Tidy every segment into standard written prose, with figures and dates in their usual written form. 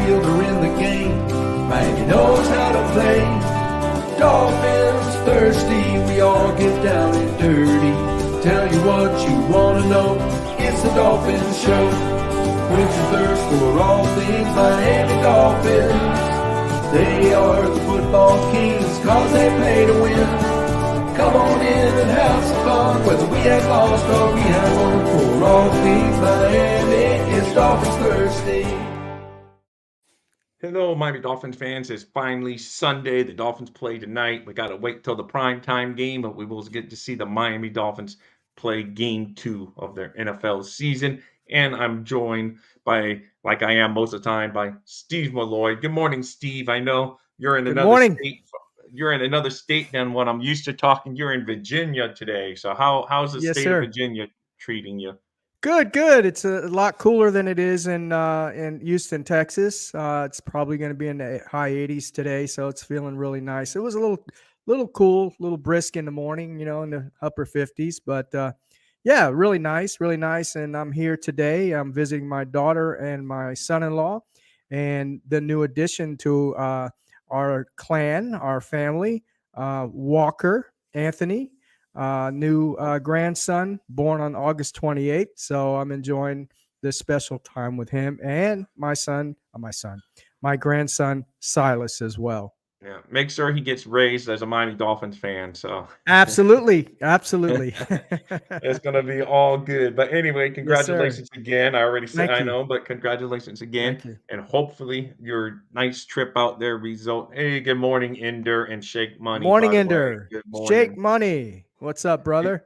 field or in the game. Miami knows how to play. Dolphins thirsty, we all get down and dirty. Tell you what you want to know, it's the Dolphins Show. Quench your thirst for all things Miami Dolphins. They are the football kings, cause they play to win. Come on in and have some fun, whether we have lost or we have won. For all things Miami, it's Dolphins Thursday. Hello, Miami Dolphins fans. It's finally Sunday. The Dolphins play tonight. We got to wait till the primetime game, but we will get to see the Miami Dolphins play game 2 of their NFL season. And I'm joined by, like I am most of the time, by Steve Malloy. Good morning, Steve. I know you're in Good another morning. state. You're in another state than what I'm used to talking. You're in Virginia today. So how's the Yes, state of sir. Virginia treating you? Good. It's a lot cooler than it is in Houston, Texas. It's probably going to be in the high 80s today, so it's feeling really nice. It was a little cool, a little brisk in the morning, in the upper 50s, but yeah, really nice, really nice. And I'm here today. I'm visiting my daughter and my son-in-law, and the new addition to our clan, our family, Walker Anthony. New grandson born on August 28th. So I'm enjoying this special time with him and my grandson Silas as well. Yeah, make sure he gets raised as a Miami Dolphins fan. So Absolutely. it's gonna be all good. But anyway, Yes, sir. congratulations again. I already said Thank I you. know, but congratulations again. Thank you. And hopefully your nice trip out there result. Hey, good morning, Ender and Shake Money, Morning, by the way. Ender. Good Shake morning. money. What's up, brother?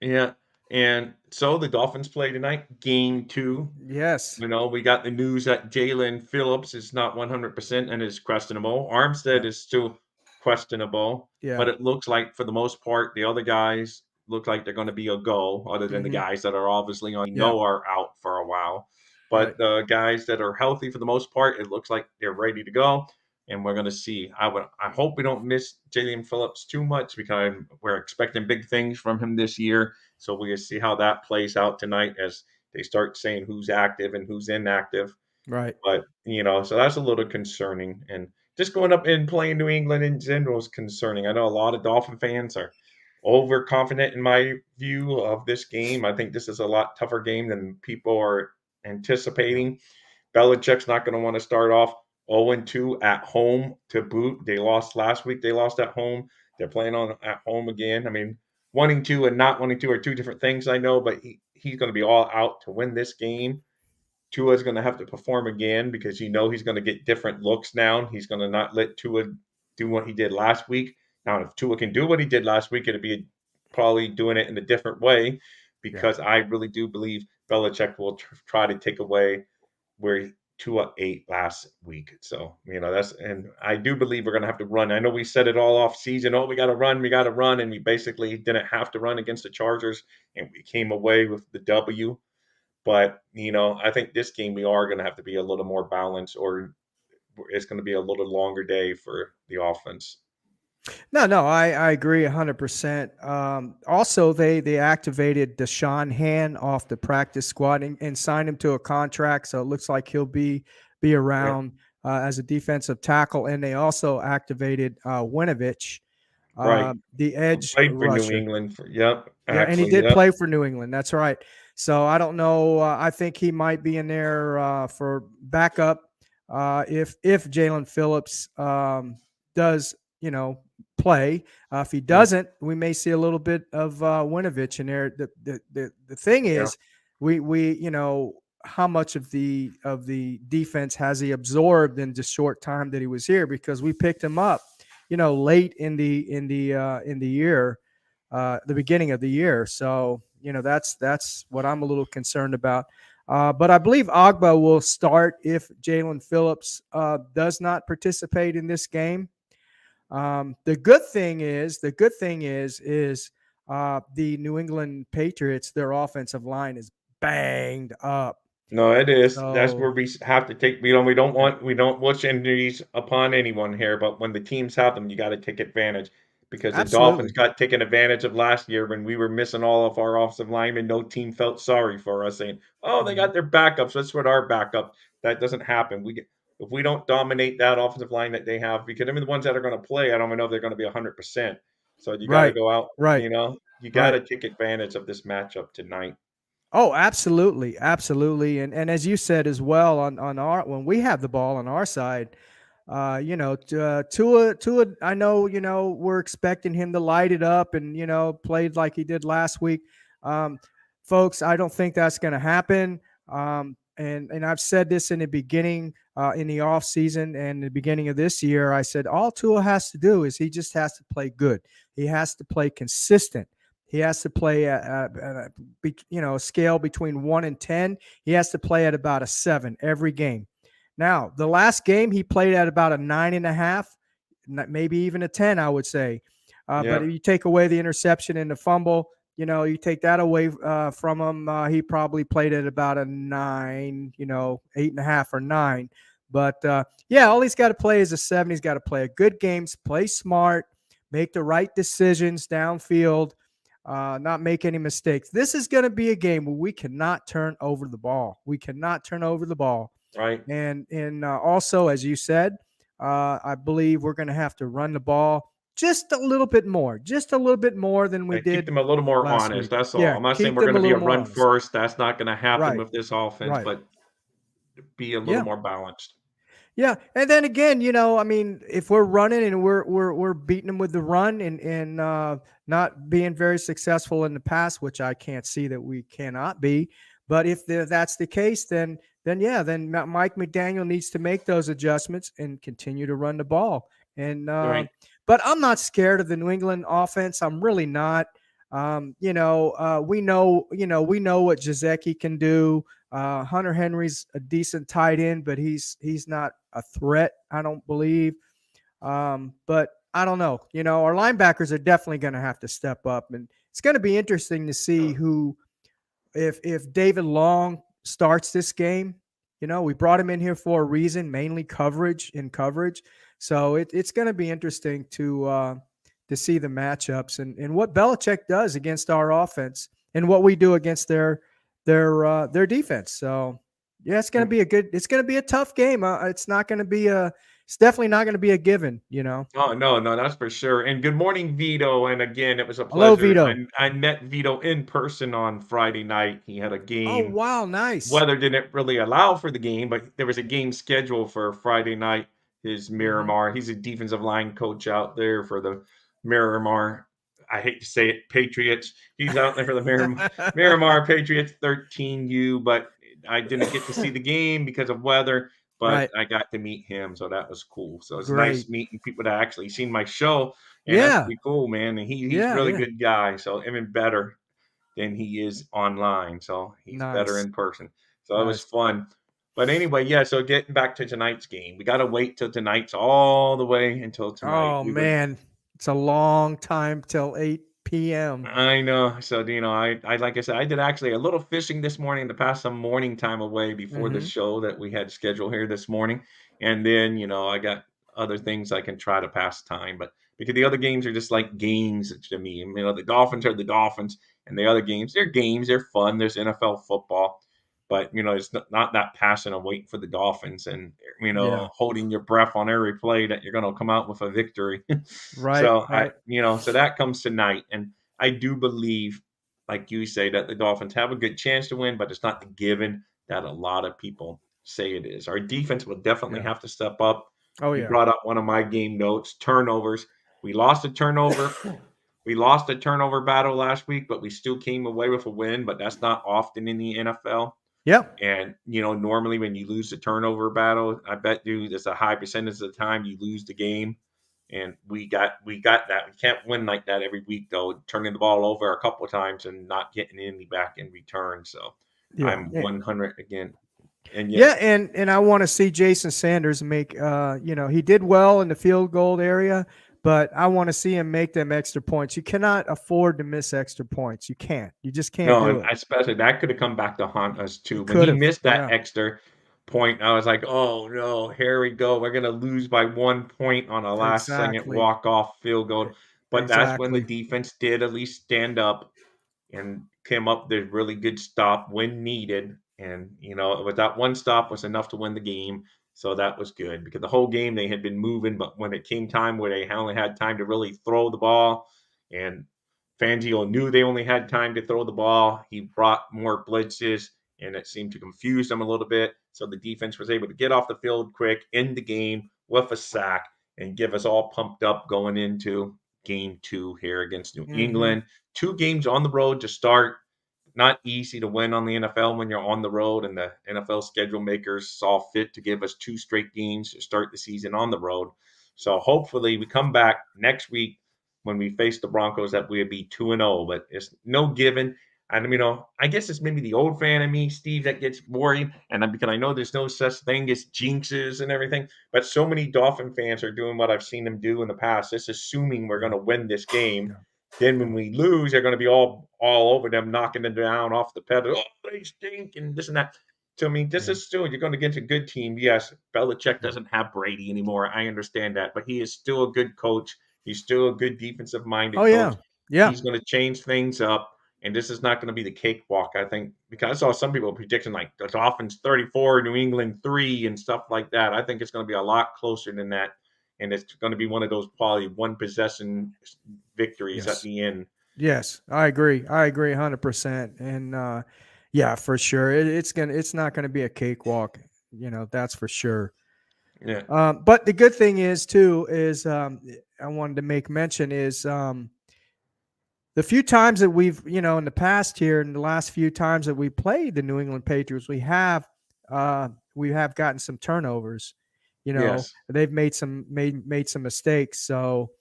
Yeah. And so the Dolphins play tonight, game 2. Yes. We got the news that Jalen Phillips is not 100% and is questionable. Armstead Yeah. is still questionable, Yeah. but it looks like for the most part, the other guys look like they're going to be a go, other than the Mm-hmm. guys that are obviously on Yeah. know are out for a while. Right. But the guys that are healthy for the most part, it looks like they're ready to go. And we're going to see. I hope we don't miss Jalen Phillips too much because we're expecting big things from him this year. So we'll see how that plays out tonight as they start saying who's active and who's inactive. Right. But, so that's a little concerning. And just going up and playing New England in general is concerning. I know a lot of Dolphin fans are overconfident in my view of this game. I think this is a lot tougher game than people are anticipating. Belichick's not going to want to start off 0-2 at home to boot. They lost last week. They lost at home. They're playing on at home again. I mean, wanting to and not wanting to are two different things, I know, but he's going to be all out to win this game. Tua's going to have to perform again because he's going to get different looks now. He's going to not let Tua do what he did last week. Now, if Tua can do what he did last week, it'll be probably doing it in a different way Yeah. because I really do believe Belichick will try to take away where Tua ate last week. So, and I do believe we're going to have to run. I know we said it all off season. Oh, we got to run. And we basically didn't have to run against the Chargers and we came away with the W. But, I think this game we are going to have to be a little more balanced or it's going to be a little longer day for the offense. No, I agree 100%. Also, they activated Deshaun Hand off the practice squad and signed him to a contract, so it looks like he'll be Yeah. around as a defensive tackle. And they also activated Winovich, Right. the edge Played for New rusher. England. Yeah, and he Actually, did yep. play for New England. That's right. So I don't know. I think he might be in there for backup if Jalen Phillips does play. If he Mm, doesn't, we may see a little bit of Winovich in there. The thing yeah. is, we how much of the defense has he absorbed in the short time that he was here, because we picked him up late in the year, the beginning of the year. So that's what I'm a little concerned about. But I believe Agba will start if Jalen Phillips does not participate in this game. The good thing is the New England Patriots, their offensive line is banged up. No, it is. That's where So we have to take. We don't wish injuries upon anyone here, but when the teams have them, you got to take advantage because the Dolphins absolutely. got taken advantage of last year when we were missing all of our offensive linemen. No team felt sorry for us, saying, "Oh, they Mhm. got their backups. Let's put our backup." That doesn't happen. if we don't dominate that offensive line that they have, because I mean the ones that are going to play, I don't even know if they're going to be 100%. So you got to Right. go out, Right. you got Right. to take advantage of this matchup tonight. Oh, absolutely, absolutely, and as you said as well, on our when we have the ball on our side, Tua. I know, we're expecting him to light it up and played like he did last week. Um, Folks, I don't think that's going to happen. And I've said this in the beginning, in the off season and the beginning of this year. I said all Tua has to do is he just has to play good. He has to play consistent. He has to play a scale between 1 and 10. He has to play at about a 7 every game. Now, the last game he played at about a 9.5, maybe even a 10, I would say. But Yeah, if you take away the interception and the fumble, you take that away from him, he probably played at about a 9, 8.5 or 9. But yeah, all he's got to play is a 7. He's got to play a good games, play smart, make the right decisions downfield, not make any mistakes. This is going to be a game where we cannot turn over the ball. We cannot turn over the ball. right. And also, as you said, I believe we're going to have to run the ball just a little bit more than we And keep did them a little more last honest. week. That's all. Yeah, I'm not saying keep we're them going a to be little a more run honest. first. That's not going to happen Right, with this offense, right. but be a little Yeah, more balanced. yeah. And then again, I mean, if we're running and we're beating them with the run and not being very successful in the pass, which I can't see that we cannot be. But if that's the case, then yeah, then Mike McDaniel needs to make those adjustments and continue to run the ball. And Right. but I'm not scared of the New England offense. I'm really not. We know what Jazeki can do. Hunter Henry's a decent tight end, but he's not a threat, I don't believe. But I don't know. Our linebackers are definitely going to have to step up, and it's going to be interesting to see who, if David Long starts this game. We brought him in here for a reason, mainly coverage. So it's going to be interesting to see the matchups and what Belichick does against our offense and what we do against their defense. So yeah, it's going to be it's going to be a tough game. It's definitely not going to be a given. Oh, no, no, that's for sure. And good morning, Vito. And again, it was a Hello, pleasure. Vito. I met Vito in person on Friday night. He had a Oh, game. wow. Nice. Weather didn't really allow for the game, but there was a game scheduled for Friday night. His Hmm. Miramar. He's a defensive line coach out there for the Miramar. I hate to say it, Patriots. He's out there for the Miramar Patriots 13U, but I didn't get to see the game because of weather, but Right. I got to meet him, so that was cool. So it's Great. nice meeting people that actually seen my show, and that's Yeah. pretty cool, man. And he's a Yeah. really Yeah. good guy, so even better than he is online. So he's better Nice. in person. So it was Nice. fun. But anyway, yeah. So getting back to tonight's game, we got to wait till tonight's all the way until tonight. Oh We would. man, it's a long time till 8 p.m. I know. So I like I said, I did actually a little fishing this morning to pass some morning time away before the Hmm. show that we had scheduled here this morning, and then I got other things I can try to pass time, but because the other games are just like games to me. The Dolphins are the Dolphins, and the other games, they're fun. There's NFL football, but it's not that passion of waiting for the Dolphins and Yeah. holding your breath on every play that you're going to come out with a victory. Right. So Right. so that comes tonight, and I do believe, like you say, that the Dolphins have a good chance to win, but it's not the given that a lot of people say it is. Our defense will definitely Yeah. have to step up. Oh You yeah. brought up one of my game notes, turnovers. We lost a turnover. We lost a turnover battle last week, but we still came away with a win. But that's not often in the NFL. Yep. And normally when you lose the turnover battle, I bet you there's a high percentage of the time you lose the game. And we got that. We can't win like that every week though, turning the ball over a couple of times and not getting any back in return. So Yeah. I'm 100 again. And yeah, Yeah, and I want to see Jason Sanders make. He did well in the field goal area, but I want to see him make them extra points. You cannot afford to miss extra points. You can't. You just can't no, do and it. especially that could have come back to haunt us too. It When could he have. missed that Yeah. extra point, I was like, "Oh no, here we go. We're gonna lose by 1 point on a last second Exactly. walk off field E- goal." But that's when the Exactly. defense did at least stand up and came up with a really good stop when needed. And with that one stop was enough to win the game. So that was good because the whole game they had been moving, but when it came time where they only had time to really throw the ball, and Fangio knew they only had time to throw the ball, he brought more blitzes, and it seemed to confuse them a little bit. So the defense was able to get off the field quick, end the game with a sack, and give us all pumped up going into game 2 here against New Hmm. England. 2 games on the road to start. Not easy to win on the NFL when you're on the road, and the NFL schedule makers saw fit to give us 2 straight games to start the season on the road. So hopefully we come back next week when we face the Broncos that we'll be 2-0, but it's no given. And I guess it's maybe the old fan of me, Steve, that gets worried, and because I know there's no such thing as jinxes and everything, but so many Dolphin fans are doing what I've seen them do in the past, just assuming we're going Yeah, to win this game. yeah, Then when yeah, we lose, they're going to be all over them, knocking them down off the pedal. Oh, they stink and this and that. So this yeah, is still you're going against a good team. Yes, Belichick yeah. doesn't have Brady anymore. I understand that, but he is still a good coach. He's still a good Oh defensive-minded coach. yeah, yeah. He's going to change things up, and this is not going to be the cakewalk. I think because I saw some people predicting like the Dolphins 34, New England 3, and stuff like that. I think it's going to be a lot closer than that, and it's going to be one of those probably one possession victories at Yes. the end. Yes, I agree. I agree 100%. And yeah, for sure. It's not gonna be a cakewalk, that's for sure. Yeah. But the good thing is too is I wanted to make mention is the few times that we've, in the past here, in the last few times that we played the New England Patriots, we have gotten some turnovers. Yes. They've made some mistakes. So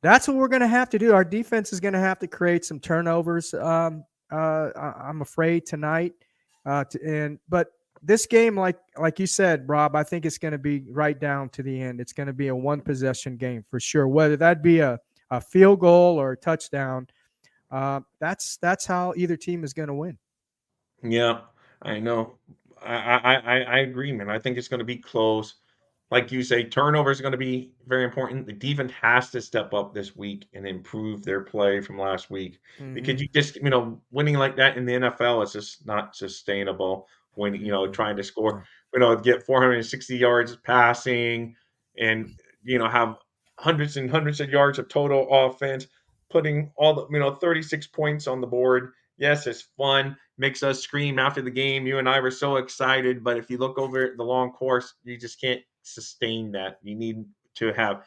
that's what we're going to have to do. Our defense is going to have to create some turnovers. I'm afraid tonight, but this game, like you said, Rob, I think it's going to be right down to the end. It's going to be a one possession game for sure. Whether that be a field goal or a touchdown, that's how either team is going to win. Yeah. I know. I agree, man. I think it's going to be close. Like you say, turnovers are going to be very important. The defense has to step up this week and improve their play from last week because Hmm. you just, winning like that in the NFL is just not sustainable when, Hmm. trying to score, No. get 460 yards passing and, have hundreds and hundreds of yards of total offense, putting all the, 36 points on the board. Yes, it's fun, makes us scream after the game. You and I were so excited, but if you look over the long course, you just can't sustain that. You need to have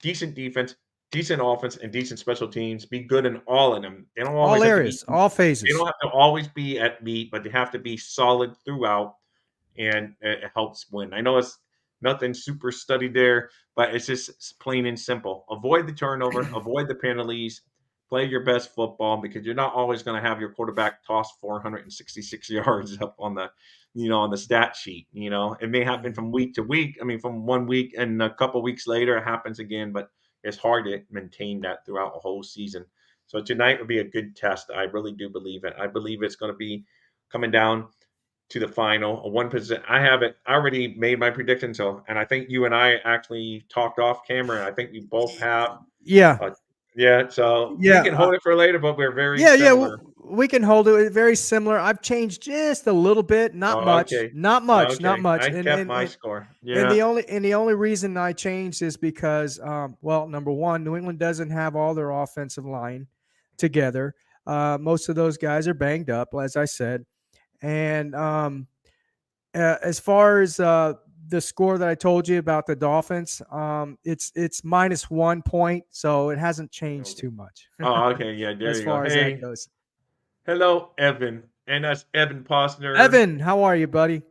decent defense, decent offense, and decent special teams. Be good in all of them. They don't All always have to be. areas, all They don't phases. have to always be at meet, but they have to be solid throughout, and it helps win. I know it's nothing super studied there, but it's just plain and simple. Avoid the turnover, avoid the penalties, play your best football because you're not always going to have your quarterback toss 466 yards up on the on the stat sheet. It may happen Mhm. from week to week. I mean, from one week and a couple weeks later, it happens again, but it's hard to maintain that throughout a whole season. So tonight would be a good test. I really do believe it. I believe it's going to be coming down to the final. A one position. I have it. I already made my prediction. So, and I think you and I actually talked off camera. I think we both have. Yeah, Uh, yeah. So we yeah. can hold it for later, but we're very Yeah, yeah, similar. we can hold it very similar. I've changed just a little bit, not Oh, much, okay. not much, not Okay. much. I And kept and my and score. and Yeah. the only reason I changed is because, well, number one, New England doesn't have all their offensive line together. Most of those guys are banged up, as I said. And as far as the score that I told you about the Dolphins, it's minus 1 point, so it hasn't changed Okay. too much Oh, okay. Yeah. There as you go. far as that Hey, goes. hello, Evan. And that's Evan Posner. Evan, how are you, buddy?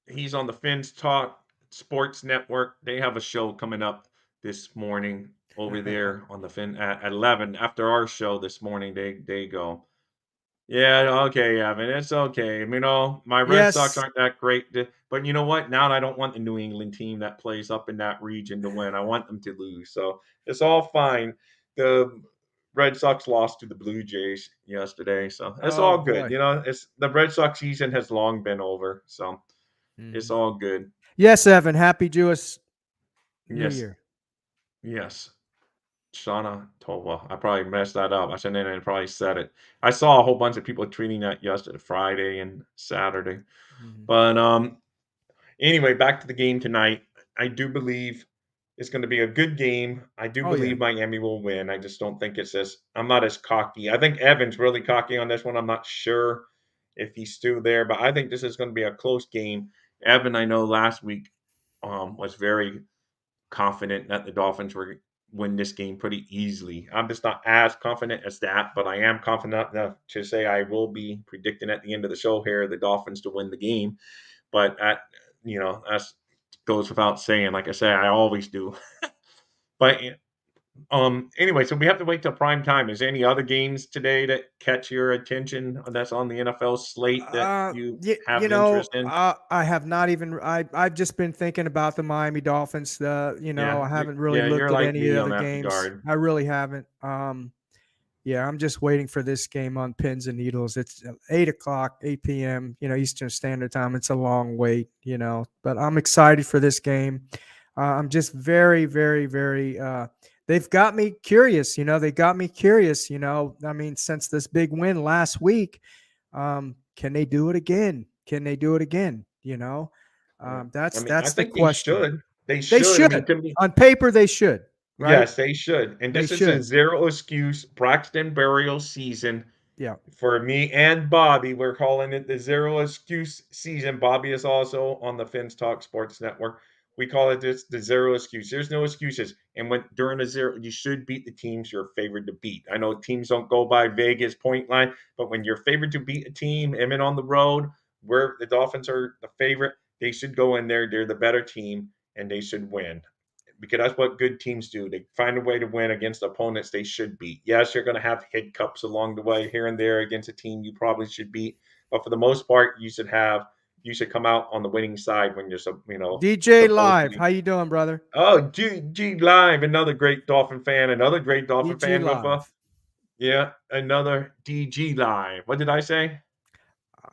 He's on the Fins Talk Sports Network. They have a show coming up this morning over there on the Fin at 11 after our show this morning. They go. Yeah, okay, Evan. It's okay. My Red Sox Yes. aren't that great, but you know what? Now I don't want the New England team that plays up in that region to win. I want them to lose. So it's all fine. The Red Sox lost to the Blue Jays yesterday, so it's Oh all good. boy. It's the Red Sox season has long been over, so it's Mhm. all good. Yes, Evan. Happy Jewish New Yes, Year. yes. Shauna told. Well, I probably messed that up. I shouldn't have probably said it. I saw a whole bunch of people tweeting that yesterday, Friday and Saturday. Mhm. But Anyway, back to the game tonight. I do believe it's going to be a good game. I do Oh yeah. believe Miami will win. I just don't think it's as I'm not as cocky. I think Evan's really cocky on this one. I'm not sure if he's still there, but I think this is going to be a close game. Evan, I know last week was very confident that the Dolphins were win this game pretty easily. I'm just not as confident as that, but I am confident enough to say I will be predicting at the end of the show here the Dolphins to win the game. But that goes without saying. Like I say, I always do. But anyway, so we have to wait till prime time. Is there any other games today that catch your attention that's on the NFL slate that you have an interest in? I have not even. I've just been thinking about the Miami Dolphins. I haven't really You're looked at like any of me the on other that games. regard. I really haven't. Yeah, I'm just waiting for this game on pins and needles. It's 8 o'clock, 8 p.m. Eastern Standard Time. It's a long wait. But I'm excited for this game. I'm just very, very, very. They've got me curious. They got me curious. I mean, since this big win last week, can they do it again? Can they do it again? Yeah. I mean, I That's the think they question. should. They They should. I mean, should. to me, On paper, they should. Right? yes, they should. And They this is a should. zero excuse Braxton burial season Yeah. for me and Bobby. We're calling it the zero excuse season. Bobby is also on the Fins Talk Sports Network. We call it this the zero excuse. There's no excuses. And when during a zero, you should beat the teams you're favored to beat. I know teams don't go by Vegas point line, but when you're favored to beat a team, even on the road, where the Dolphins are the favorite, they should go in there. They're the better team, and they should win because that's what good teams do. They find a way to win against opponents they should beat. Yes, you're going to have hiccups along the way here and there against a team you probably should beat, but for the most part, you should come out on the winning side when you're DJ supposed to Live, be. how you doing, brother? Oh, G Live, another great Dolphin fan, another great Dolphin DG fan with Live. another DG Live. What did I say?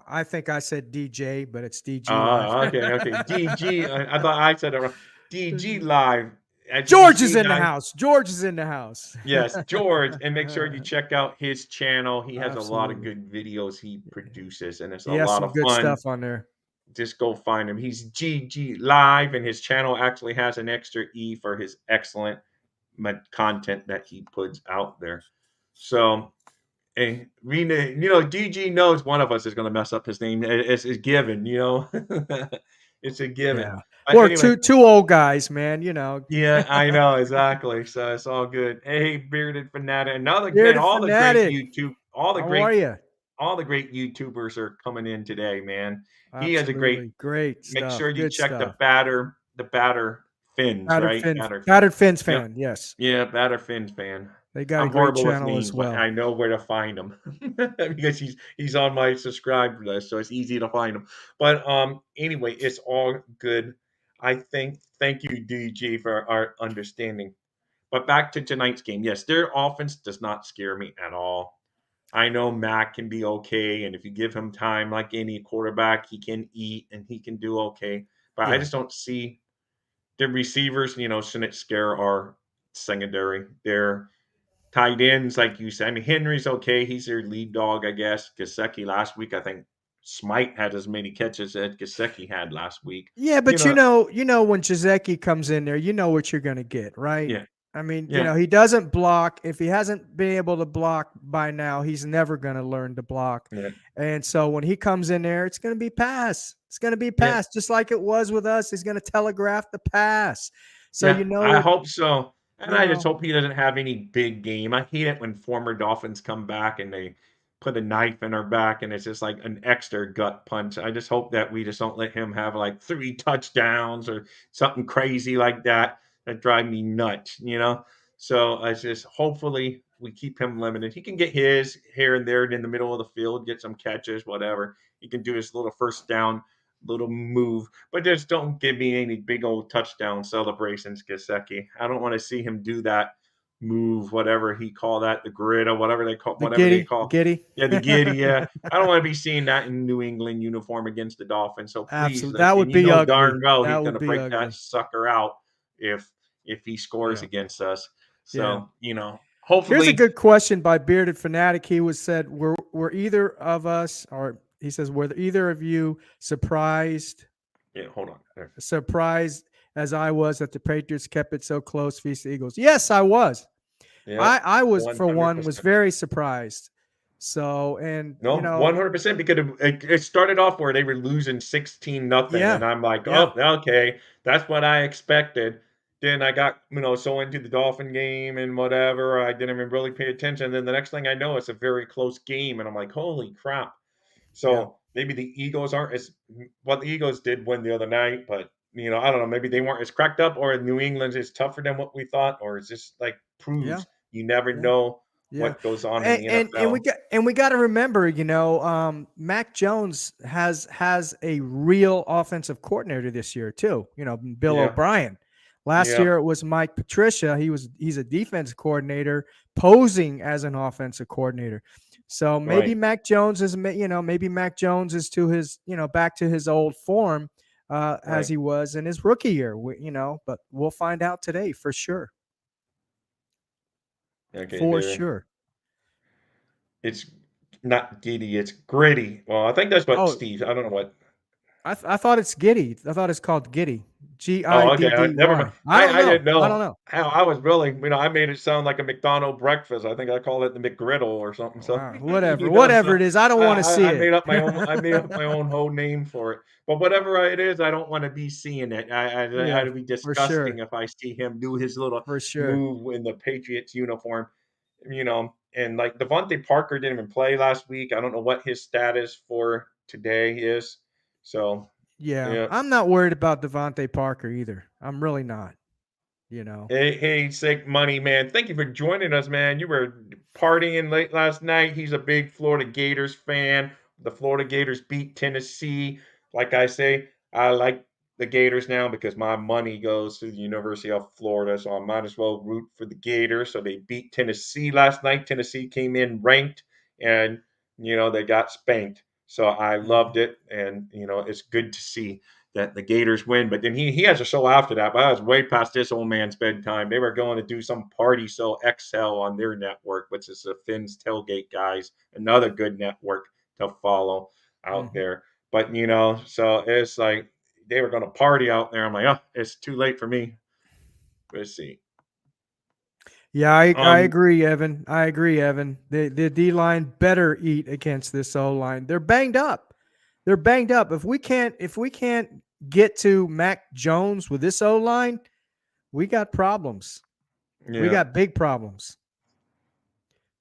I think I said DJ, but it's DG Live. Okay. DG. I thought I said it wrong. DG Live. As you can George is see, in the guys. house. George is in the house. Yes, George, and make sure you check out his channel. He has a lot of Absolutely. good videos he produces, and it's a He has lot some of good fun. stuff on there. Just go find him. He's GG Live, and his channel actually has an extra E for his excellent content that he puts out there. So, and DG knows one of us is going to mess up his name. It's a given, it's a given. Yeah. But Or anyway, two old guys, man. yeah, I know exactly. So it's all good. Hey, bearded fanatic, another man. Bearded fanatic. How are you? All the great YouTubers are coming in today, man. He has a great. Absolutely. Great Make stuff. sure you Good check stuff. the batter fins, right? Batter. Battered Fins Yep. fan. Yes. Yeah, batter fins fan. They got a I'm great horrible with channel as names, but well. I know where to find him because he's on my subscribe list, so it's easy to find him. But anyway, it's all good. I think thank you, DG, for our understanding. But back to tonight's game. Yes, their offense does not scare me at all. I know Mac can be okay, and if you give him time, like any quarterback, he can eat and he can do okay. But I Yeah. just don't see the receivers, shouldn't scare our secondary. Their tight ends, like you said. I mean, Henry's okay. He's their lead dog, I guess. Gasecki last week, I think Smite had as many catches as Gasecki had last week. Yeah, You but know, when Jazeki comes in there, you know what you're going to get, right? yeah, I mean, yeah, he doesn't block. If he hasn't been able to block by now, he's never going to learn to block. yeah, And so when he comes in there, it's going to be pass. It's going to be yeah. pass, just like it was with us. He's going to telegraph the pass. So Yeah, I hope so. And you I just know, hope he doesn't have any big game. I hate it when former Dolphins come back and they put a knife in our back and it's just like an extra gut punch. I just hope that we just don't let him have like 3 touchdowns or something crazy like that that drive me nuts. So I just hopefully we keep him limited. He can get his here and there in the middle of the field, get some catches, whatever. He can do his little first down little move, but just don't give me any big old touchdown celebrations, Gasecki. I don't want to see him do that move, whatever he call that, the grid or the whatever they the call. giddy. Yeah, the giddy. Yeah, I don't want to be seeing that in New England uniform against the Dolphins. So please, Absolutely. That would and you be know ugly. darn well he's That going would to be break that ugly. sucker out if he scores Yeah. against us. Yeah. So Here's a hopefully, good question by Bearded Fanatic. He was said, were either of us, or he says, were either of you surprised Yeah, hold on. There. Surprised as I was that the Patriots kept it so close, feast the Eagles. Yes, I was. Yeah, I was, for one, was 100%. very surprised. So, and No, 100% because it started off where they were losing 16-0, yeah, and I'm like, yeah, "Oh, okay, that's what I expected." Then I got, so into the Dolphin game and whatever, I didn't even really pay attention, then the next thing I know, it's a very close game, and I'm like, "Holy crap." yeah, So, maybe the Eagles aren't as well, the Eagles did win the other night, but, I don't know, maybe they weren't as cracked up, or New England is tougher than what we thought, or it's just, like, yeah, proves you never yeah. know Yeah, what goes on in and the and we NFL. got and we got to remember, Mac Jones has a real offensive coordinator this year too. Bill Yeah, O'Brien. Last yeah, year it was Mike Patricia. He's a defense coordinator posing as an offensive coordinator. So maybe right. Mac Jones is maybe Mac Jones is to his back to his old form as Right. he was in his rookie year. But we'll find out today for sure. Okay, For there. sure. It's not giddy, it's gritty. Well, I think that's what Oh, Steve. I don't know what. I thought it's Giddy. I thought it's called Giddy. Oh, okay. Never mind. Giddy. I don't I know. didn't I don't know know. how I was really. I made it sound like a McDonald breakfast. I think I call it the McGriddle or something. So, Wow. Whatever. so Whatever it is. I don't want to see I it. made up my own. I made up my own whole name for it. But whatever it is, I don't want to be seeing it. Yeah, I'd be for disgusting sure. if I see him do his little For sure. move in the Patriots uniform. And like Devontae Parker didn't even play last week. I don't know what his status for today is. So, Yeah. yeah. I'm not worried about Devontae Parker either. I'm really not, you know. Hey, Sick Money, man. Thank you for joining us, man. You were partying late last night. He's a big Florida Gators fan. The Florida Gators beat Tennessee. Like I say, I like the Gators now because my money goes to the University of Florida, so I might as well root for the Gators. So they beat Tennessee last night. Tennessee came in ranked, and they got spanked. So I loved Mhm. it, and it's good to see that the Gators win. But then he has a show after that. But I was way past this old man's bedtime. They were going to do some party show XL on their network, which is the Finn's Tailgate Guys, another good network to follow out Mhm. there. But so it's like they were going to party out there. I'm like, oh, it's too late for me. Let's see. Yeah, I Um, agree, Evan. I agree, Evan. The D line better eat against this O line. They're banged up. They're banged up. If we can't get to Mac Jones with this O line, we got problems. We yeah. got big problems.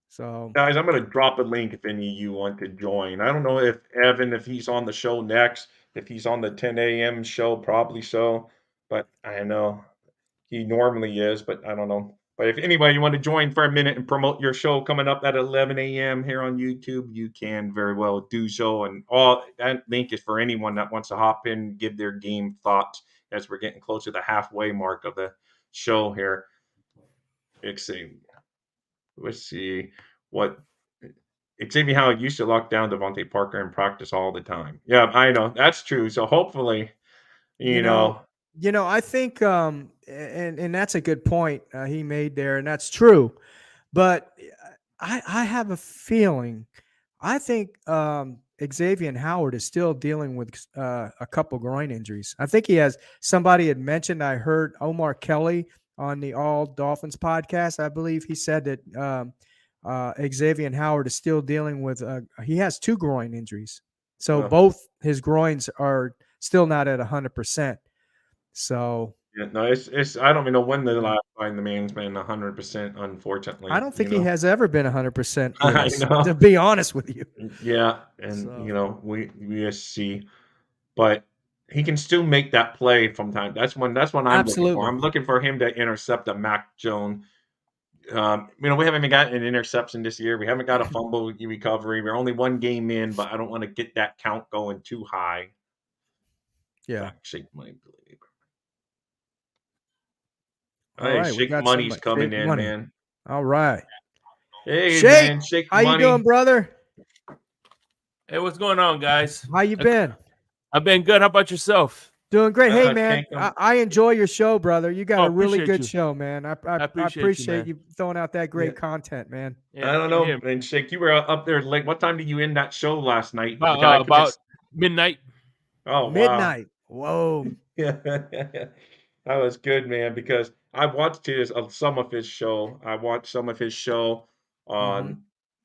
So Guys, I'm going to drop a link if any of you want to join. I don't know if Evan, if he's on the show next, if he's on the 10 a.m. show, probably so. But I know he normally is, but I don't know. But if anybody you want to join for a minute and promote your show coming up at 11 a.m. here on YouTube, you can very well do so. And all that link is for anyone that wants to hop in and give their game thoughts as we're getting close to the halfway mark of the show here. Let's see what Xavier Howard used to lock down Devontae Parker in practice all the time. Yeah, I know that's true. So hopefully, you you know, know, I think and that's a good point he made there, and that's true. But I have a feeling. I think Xavier Howard is still dealing with a couple groin injuries. I think he has. Somebody had mentioned. I heard Omar Kelly on the All Dolphins podcast. I believe he said that Xavier Howard is still dealing with. He has two groin injuries, so uh, both his groins are still not at 100%. So yeah, no, it's. I don't even know when the you know, last time the man's been 100%. I Unfortunately, don't think he has ever been 100% with I us. To know. be honest with you. Yeah, and So we just see, but he can still make that play from time. That's what I'm looking for. absolutely. I'm looking for him to intercept a Mac Jones. We haven't even gotten an interception this year. We haven't got a fumble recovery. We're only one game in, but I don't want to get that count going too high. Yeah. Back shake money, believe. All Hey, right. We Shake got Money's somebody. coming Shake in, money. man. All right. Hey, Shake. man, Shake How you doing, Money. brother? Hey, what's going on, guys? How you been? I've been good. How about yourself? Doing great. Hey, man, Can't come. I enjoy your show, brother. You got Oh, a really appreciate good you. show, man. I I appreciate you, appreciate man. you throwing out that Yeah, great content, man. I Yeah, don't same know, here. and Shake, you were up there late. What time did you end that show last night? About Because I about missed. midnight. Oh wow. Midnight. Whoa. Yeah, that was good, man. Because I watched some of his show. I watched some of his show Hmm. on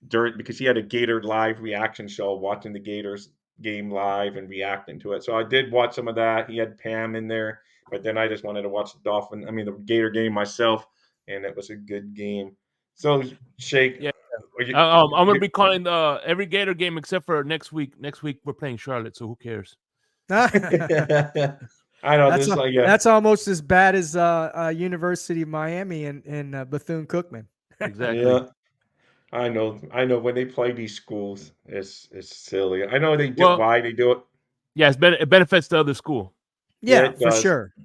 during because he had a Gator live reaction show, watching the Gators game live and reacting to it. So I did watch some of that. He had Pam in there, but then I just wanted to watch the Gator game myself, and it was a good game. So Shake, Yeah. are you, I'm gonna you be calling every Gator game except for next week. Next week we're playing Charlotte, so who cares? I know That's this like that's almost as bad as University of Miami and Bethune-Cookman. Exactly. yeah. I know when they play these schools, it's silly. I know they do Well, why they do it. yeah, it benefits the other school. Yeah, Yeah, it does.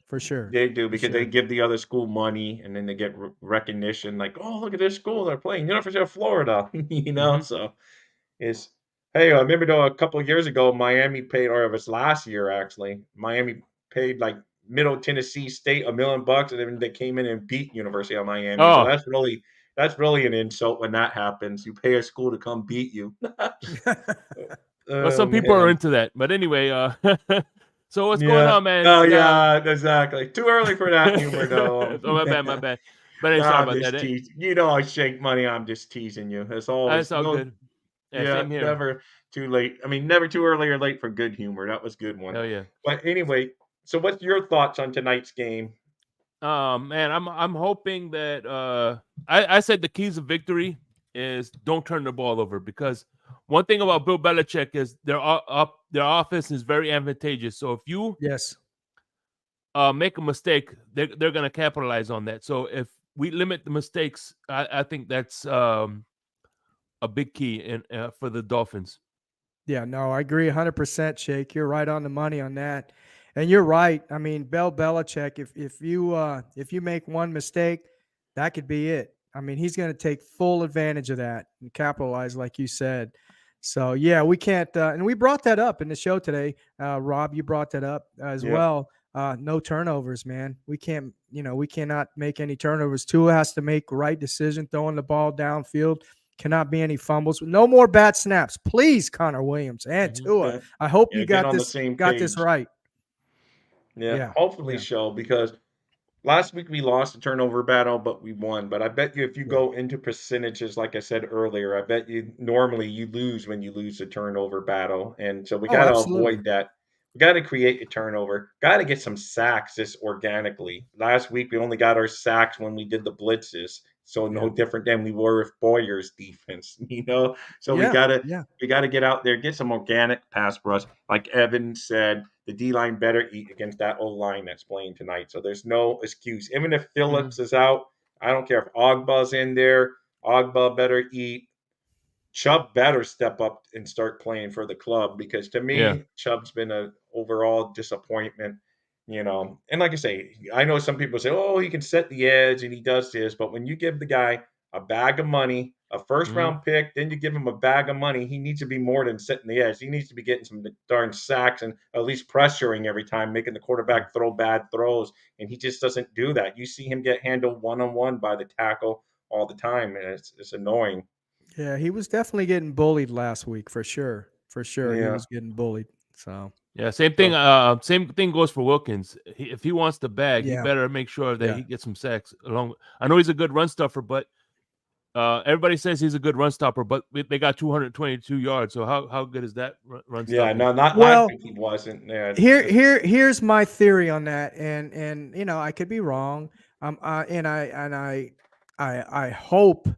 for sure, They do for because they sure. give the other school money and then they get recognition like, "Oh, look at this school they're playing University of Florida." Hmm. So it's hey, I remember though a couple of years ago Miami paid or it was last year actually. Miami paid like Middle Tennessee State $1 million and then they came in and beat University of Miami. So Oh, that's really an insult when that happens. You pay a school to come beat you. well, Oh some people are man. into that, but anyway, so what's going Yeah. on, man? Oh, Yeah. yeah, exactly. Too early for that humor, though. Oh, my bad, my bad. But hey, Nah, sorry I'm about just that. teasing. You know I shake money, I'm just teasing you. It's It's always all no good. Yeah, yeah, same here. never too late. I mean, never too early or late for good humor. That was a good one. Hell yeah. But anyway, so what's your thoughts on tonight's game? Man, I'm hoping that I said the keys of victory is don't turn the ball over, because one thing about Bill Belichick is their offense is very advantageous. So if you Yes. make a mistake, they're gonna capitalize on that. So if we limit the mistakes, I think that's a big key in for the Dolphins. Yeah, no, I agree 100%, Shake. You're right on the money on that. And you're right. I mean, Bill Belichick, if you make one mistake, that could be it. I mean, he's going to take full advantage of that and capitalize, like you said. So yeah, we can't. And we brought that up in the show today. Rob, you brought that up as Yep. well. No turnovers, man. We can't. We cannot make any turnovers. Tua has to make the right decision, throwing the ball downfield. Cannot be any fumbles. No more bad snaps, please, Connor Williams and Mhm. Tua. I hope you Yeah, get got on the this same got this page. right. Yeah, Yeah, hopefully yeah, so because last week we lost the turnover battle, but we won. But I bet you if you yeah. go into percentages, like I said earlier, I bet you normally you lose when you lose the turnover battle. And so we Oh, got to absolutely. avoid that. We got to create a turnover. Got to get some sacks just organically. Last week we only got our sacks when we did the blitzes. So no Yeah, different than we were with Boyer's defense, So yeah, yeah. we got to get out there, get some organic pass rush. Like Evan said, the D line better eat against that O line that's playing tonight. So there's no excuse. Even if Mhm. Phillips is out, I don't care if Ogba's in there. Ogba better eat. Chubb better step up and start playing for the club because to Yeah. me, Chubb's been an overall disappointment. And like I say, I know some people say, "Oh, he can set the edge and he does this," but when you give the guy a bag of money, a first Mhm. round pick, then you give him a bag of money, he needs to be more than setting the edge. He needs to be getting some darn sacks and at least pressuring every time, making the Yeah. quarterback throw bad throws, and he just doesn't do that. You see him get handled one on one by the tackle all the time, and it's annoying. Yeah, he was definitely getting bullied last week for sure. For sure, he Yeah. was getting bullied. So Yeah, same thing. So Same thing goes for Wilkins. If he wants the bag, he yeah, better make sure that yeah. he gets some sacks. I know he's a good run stuffer, but everybody says he's a good run stopper. But they got 222 yards. So how good is that run yeah, stopping? no, not last Well, week he wasn't. Yeah, here's my theory on that, and I could be wrong. And I hope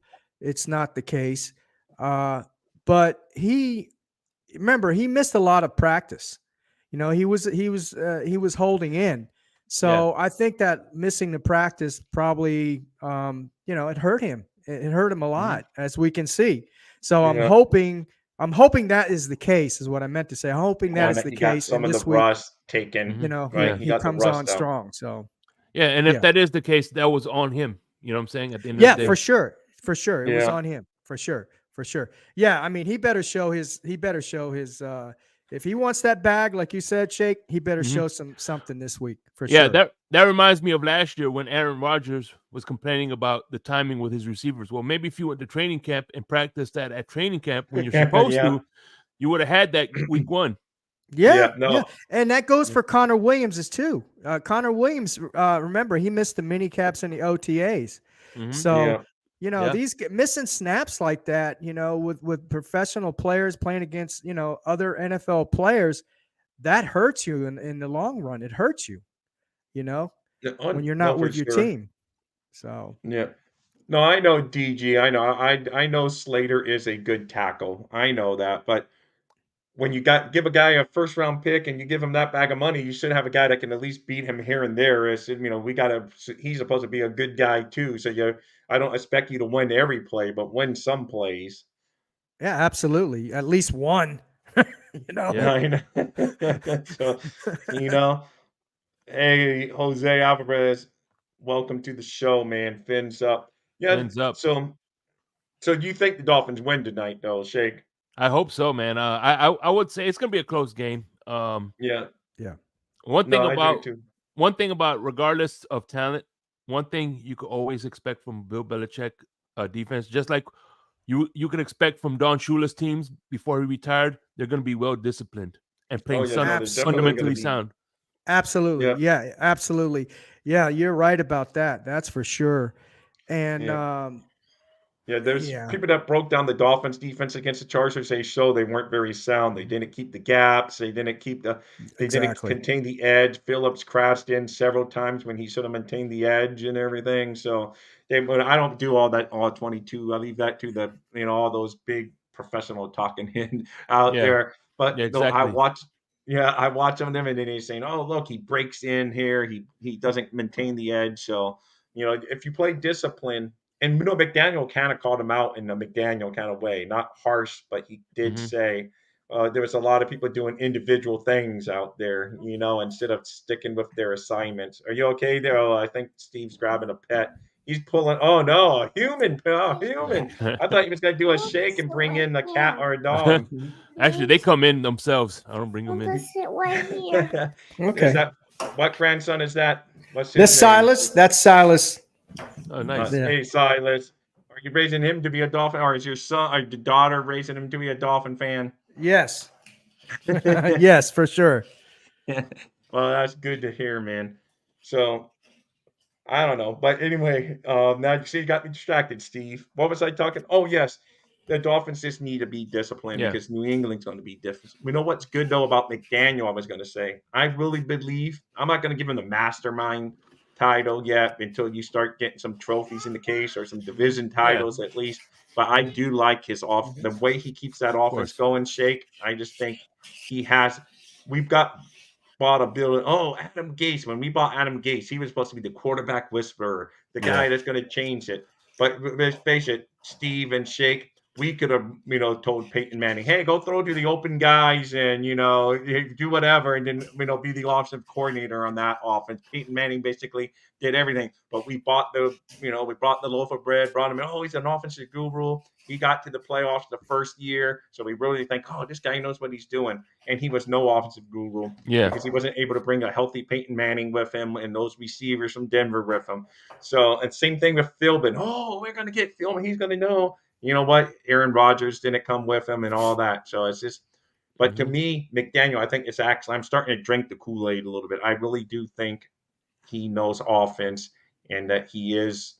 it's not the case. But he missed a lot of practice. He was holding in. Yeah. So I think that missing the practice probably it hurt him. It hurt him a Hmm. lot, as we can see. So I'm yeah. hoping I'm hoping that is the case, is what I meant to say. I'm hoping that On is it, the he got case, some and of the this week, rust taken, Hmm. right? Yeah. He he got the comes on rust out. strong. So Yeah. And if yeah. that is the case, that was on him. You know what I'm saying? At the end of Yeah, the for day. sure. For sure. It was Yeah. on him. For sure. For sure. Yeah, I mean, he better show his if he wants that bag, like you said, Shake, he better Hmm. show something this week for Yeah. sure. That reminds me of last year when Aaron Rodgers was complaining about the timing with his receivers. Well, maybe if you went to training camp and practiced that at training camp when you're supposed Yeah. to, you would have had that week one. Yeah, no, yeah, and that goes for Connor Williams too. Connor Williams, remember he missed the mini caps and the OTAs. Mhm. So, yeah, you know, Yeah. these missing snaps like that, with professional players playing against, other NFL players, that hurts you in the long run. It hurts you, you know, when you're no, not for with your sure. team. So, Yeah. No, I know DG. I know Slater is a good tackle. I know that, but when you give a guy a first round pick and you give him that bag of money, you should have a guy that can at least beat him here and there. He's supposed to be a good guy too. So I don't expect you to win every play, but win some plays. yeah, absolutely. At least one, you know. Yeah. I know. So, you know, hey, Jose Alvarez, welcome to the show, man. Fins up. Yeah. Fins up. So do you think the Dolphins win tonight, though, Shake? I hope so, man. I would say it's gonna be a close game. Yeah. Yeah. One No, thing I do about too. regardless of talent, one thing you could always expect from Bill Belichick defense, just like you can expect from Don Shula's teams before he retired, they're going to be well disciplined and Oh playing yeah, no, they're definitely going to fundamentally be. sound. Absolutely. Yeah, Yeah, absolutely. Yeah, you're right about that. That's for sure. And yeah. Yeah, there's yeah, people that broke down the Dolphins defense against the Chargers. They show they weren't very sound. They didn't keep the gaps. They didn't exactly. contain the edge. Phillips crashed in several times when he should have maintained the edge and everything. So but I don't do all that all 22. I leave that to all those big professional talking in out Yeah, there. yeah, But no, exactly. I watch them and then he's saying, "Oh, look, he breaks in here. He doesn't maintain the edge." So, if you play discipline, and McDaniel kind of called him out in a McDaniel kind of way, not harsh, but he did Hmm. say there was a lot of people doing individual things out there, instead of sticking with their assignments. Are you okay there? Oh, I think Steve's grabbing a pet. He's pulling. Oh no, a human! Oh, human! I thought he was going to do a shake and bring in a cat or a dog. Actually, they come in themselves. I don't bring them in. Is Okay. that what grandson is that? What's his This name? Silas, that's Silas. Oh, nice. Yeah. Hey, Silas, are you raising him to be a Dolphin, or is your son or your daughter raising him to be a Dolphin fan? Yes. Yes, for sure. Well, that's good to hear, man. So I don't know, but anyway, now you see, you got me distracted, Steve. What was I talking? Oh, yes, the Dolphins just need to be disciplined Yeah. because New England's going to be different. We know what's good though about McDaniel. I was going to say, I really believe I'm not going to give him the mastermind title yet until you start getting some trophies in the case or some division Yeah. titles at least. But I do like the way he keeps that Of offense course. going. Shake. I just think he has. We've got bought a building. Oh, Adam Gase. When we bought Adam Gase, he was supposed to be the quarterback whisperer, the Yeah. guy that's going to change it. But let's face it, Steve and Shake, we could have, told Peyton Manning, hey, go throw to the open guys and, do whatever and then, be the offensive coordinator on that offense. Peyton Manning basically did everything. But we brought the loaf of bread, brought him in. Oh, he's an offensive guru. He got to the playoffs the first year. So we really think, oh, this guy knows what he's doing. And he was no offensive guru Yeah. because he wasn't able to bring a healthy Peyton Manning with him and those receivers from Denver with him. So, and same thing with Philbin. Oh, we're going to get Philbin. He's going to know. You know what? Aaron Rodgers didn't come with him and all that. So it's just, but to Hmm. me, McDaniel, I think it's actually, I'm starting to drink the Kool-Aid a little bit. I really do think he knows offense and that he's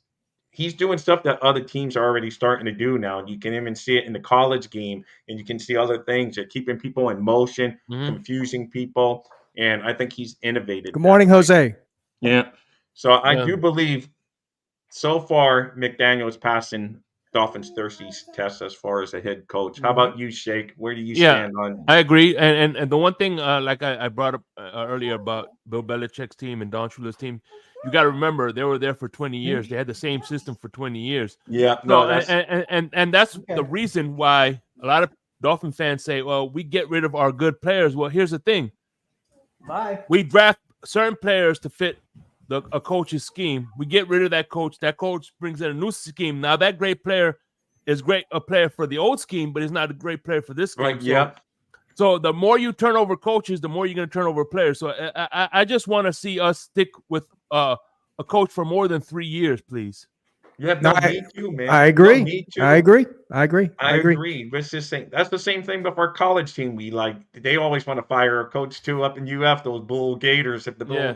doing stuff that other teams are already starting to do now. You can even see it in the college game, and you can see other things. They're keeping people in motion, Hmm. confusing people, and I think he's innovated Good that morning, way. Jose. Yeah. So I Yeah. do believe so far McDaniel is passing Dolphins Thirsty's test as far as a head coach. How Mhm. about you, Shake? Where do you Yeah, stand on? I agree. And the one thing, like I brought up earlier about Bill Belichick's team and Don Shula's team, you got to remember they were there for 20 years. They had the same system for 20 years. Yeah, So no, that's and that's the reason why a lot of Dolphin fans say, "Well, we get rid of our good players." Well, here's the thing: Bye. we draft certain players to fit a coach's scheme. We get rid of that coach. That coach brings in a new scheme. Now that great player is a player for the old scheme, but he's not a great player for this scheme. right. Yeah. So the more you turn over coaches, the more you're going to turn over players. So I just want to see us stick with a coach for more than 3 years, please. Yeah, No, no, me too, man. I No, agree. me I too. agree. I agree. I I agree. agree. But it's just saying that's the same thing with our college team. They always want to fire a coach too up in UF, those Bull Gators. If the Bull, Yeah.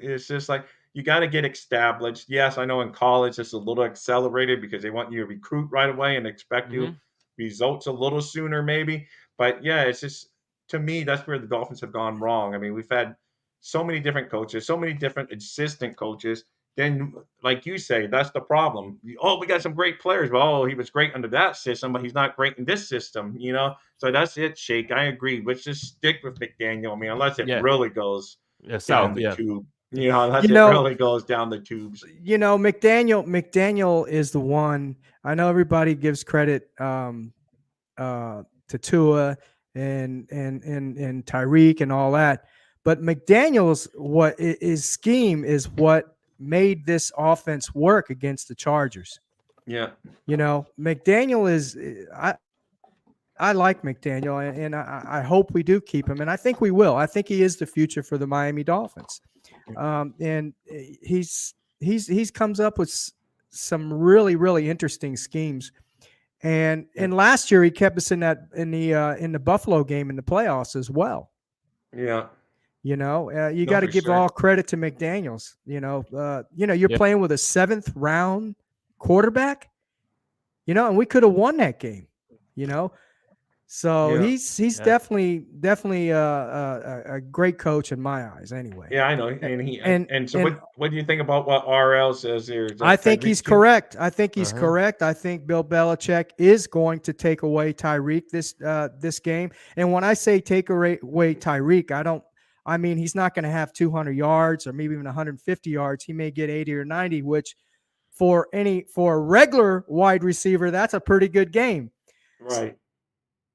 it's just like you got to get established. Yes, I know in college it's a little accelerated because they want you to recruit right away and expect you Hmm. results a little sooner, maybe. But yeah, it's just to me that's where the Dolphins have gone wrong. I mean, we've had so many different coaches, so many different assistant coaches. Then, like you say, that's the problem. Oh, we got some great players. Well, oh, he was great under that system, but he's not great in this system. So that's it, Shake. I agree. Let's just stick with McDaniel. I mean, unless it Yeah. really goes Yeah. down South. the Yeah. tube. Yeah. Unless You it know, really goes down the tubes. McDaniel is the one. I know everybody gives credit to Tua and Tyreek and all that, but McDaniel's his scheme is what made this offense work against the Chargers. Yeah, McDaniel is I like McDaniel, and I hope we do keep him, and I think we will. I think he is the future for the Miami Dolphins, and he's comes up with some really interesting schemes. yeah, And last year he kept us in the Buffalo game in the playoffs as well. yeah. You No, got to for give sure. all credit to McDaniel's. You're Yeah. playing with a 7th round quarterback. And we could have won that game. You know, so Yeah, he's Yeah. definitely a great coach in my eyes. Anyway, yeah. I know. A- And and so and what do you think about what RL says here? Is I that think he's Tyreek too? correct. I think he's Uh-huh. correct. I think Bill Belichick is going to take away Tyreek this game. And when I say take away Tyreek, I mean he's not going to have 200 yards or maybe even 150 yards. He may get 80 or 90, which for a regular wide receiver, that's a pretty good game. Right.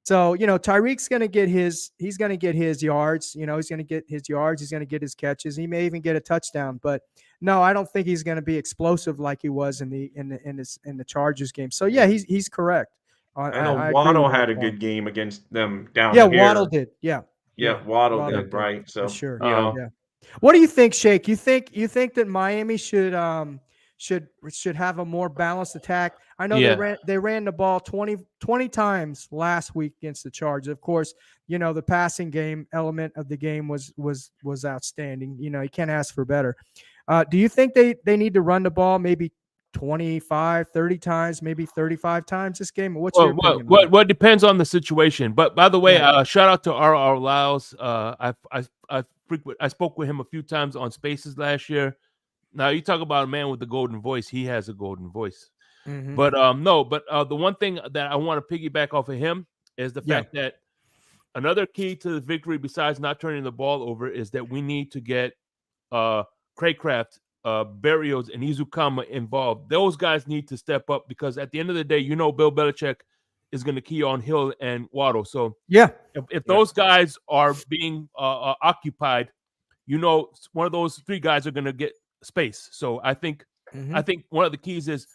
So, Tyreek's going to get he's going to get his yards, he's going to get his yards, he's going to get his catches. He may even get a touchdown, but no, I don't think he's going to be explosive like he was in the Chargers game. So, yeah, Yeah. he's correct. I know I agree Waddle with that had a point. good game against them down Yeah, Waddle here. did. Yeah. Yeah. Yeah, Waddle Waddle did, did right? for So, sure. Um. Yeah. What do you think, Shake? You think that Miami should have a more balanced attack? I know Yeah. they ran the ball 20 times last week against the Chargers. Of course, the passing game element of the game was outstanding. You can't ask for better. Do you think they need to run the ball maybe 25, 30 times, maybe 35 times this game? What's your Well, what opinion on what it? what depends on the situation. But by the way, Yeah. shout out to R. Lyles. I spoke with him a few times on Spaces last year. Now you talk about a man with the golden voice. He has a golden voice. Mm-hmm. But no. But the one thing that I want to piggyback off of him is the Yeah. fact that another key to the victory, besides not turning the ball over, is that we need to get Craycraft, Berrios, and Izukama involved. Those guys need to step up because at the end of the day, Bill Belichick is going to key on Hill and Waddle. So Yeah. if Yeah. those guys are being occupied, one of those three guys are going to get space. So I think one of the keys is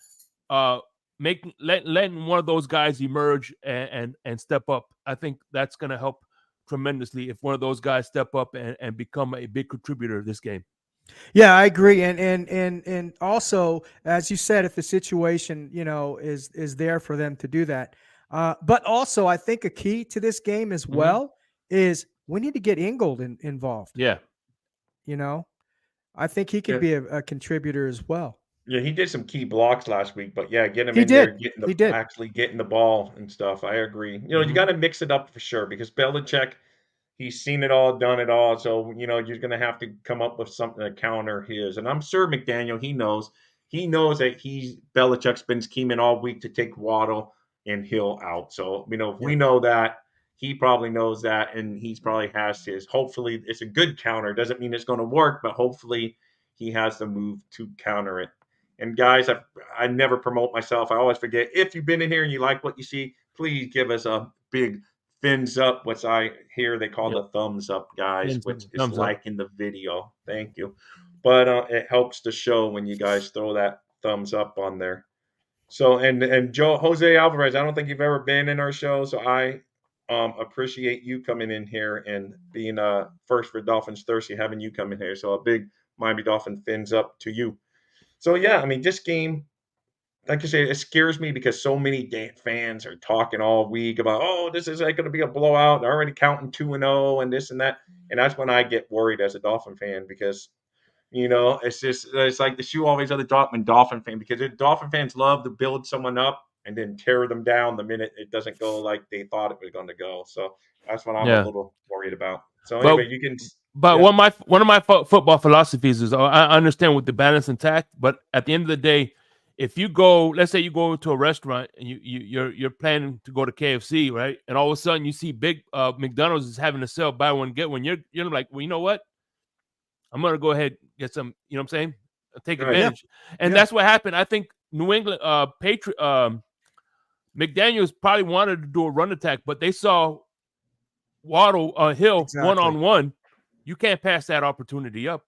letting one of those guys emerge and step up. I think that's going to help tremendously if one of those guys step up and become a big contributor this game. Yeah, I agree, and also, as you said, if the situation is there for them to do that, but also I think a key to this game as Mhm. well is we need to get Ingold involved. Yeah. I think he could Yeah. be a contributor as well. Yeah, he did some key blocks last week, but yeah, get him He in there, did. He did. actually getting the ball and stuff. I agree. You Mhm. got to mix it up for sure because Belichick, he's seen it all, done it all. So, you're going to have to come up with something to counter his. And I'm sure McDaniel, he knows. He knows that Belichick's been scheming all week to take Waddle and Hill out. So, if Yeah. we know that, he probably knows that, and he's probably has his. Hopefully, it's a good counter. Doesn't mean it's going to work, but hopefully, he has the move to counter it. And guys, I never promote myself. I always forget. If you've been in here and you like what you see, please give us a big fins up, which I hear they call Yep. the thumbs up, guys, which is Thumbs up. liking the video. Thank you. But it helps the show when you guys throw that thumbs up on there. So and Jose Alvarez, I don't think you've ever been in our show, so I appreciate you coming in here and being first for Dolphins Thirsty, having you come in here. So a big Miami Dolphin fins up to you. So yeah, I mean this game like I say, it scares me because so many fans are talking all week about, oh, this is like going to be a blowout. They're already counting 2-0 and this and that. And that's when I get worried as a Dolphin fan because it's like the shoe always on the drop when Dolphin fan because Dolphin fans love to build someone up and then tear them down the minute it doesn't go like they thought it was going to go. So that's what I'm a Yeah, little worried about. So but anyway, you can, but yeah, one of my football philosophies is I understand with the balance intact, but at the end of the day, if you go, let's say you go to a restaurant and you're planning to go to KFC, right? And all of a sudden you see big McDonald's is having a sale, buy one get one. You're like, well, you know what? I'm gonna go ahead and get some. You know what I'm saying? Take right, Yeah, advantage, and yeah, that's what happened. I think New England Patriot McDaniels probably wanted to do a run attack, but they saw Waddle Hill one exactly. on one. You can't pass that opportunity up.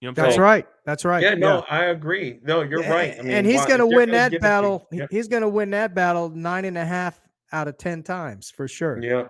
You know what I'm That's saying? right. right. That's right. Yeah, Yeah. no, I agree. No, you're right. I And mean, he's why going to if they're win going to that give it to you? battle. Yeah, He's going to win that battle 9.5 out of 10 times for sure. yeah.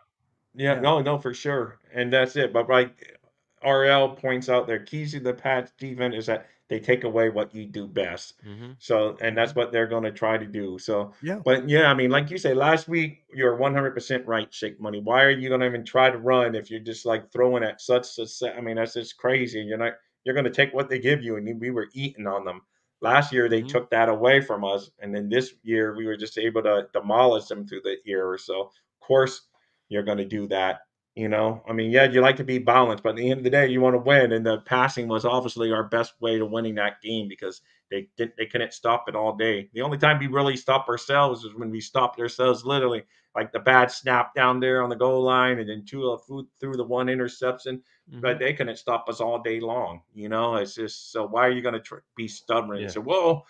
Yeah, Yeah. no, for sure, and that's it. But like RL points out, their keys to the Pats defense is that they take away what you do best. Mm-hmm. So, and that's Mhm. what they're going to try to do. So, Yeah. but yeah, I mean, like you say, last week you're 100% right, Shake Money. Why are you going to even try to run if you're just like throwing at such a set? I mean, that's just crazy. You're going to take what they give you, and we were eating on them. Last year they Mm-hmm. took that away from us, and then this year we were just able to demolish them through the year. So, of course you're going to do that. I mean, yeah, you like to be balanced, but at the end of the day, you want to win. And the passing was obviously our best way to winning that game because they couldn't stop it all day. The only time we really stopped ourselves is when we stopped ourselves literally, like the bad snap down there on the goal line, and then Tua threw the one interception. Mm-hmm. But they couldn't stop us all day long. It's just so why are you going to be stubborn and Yeah. say, well,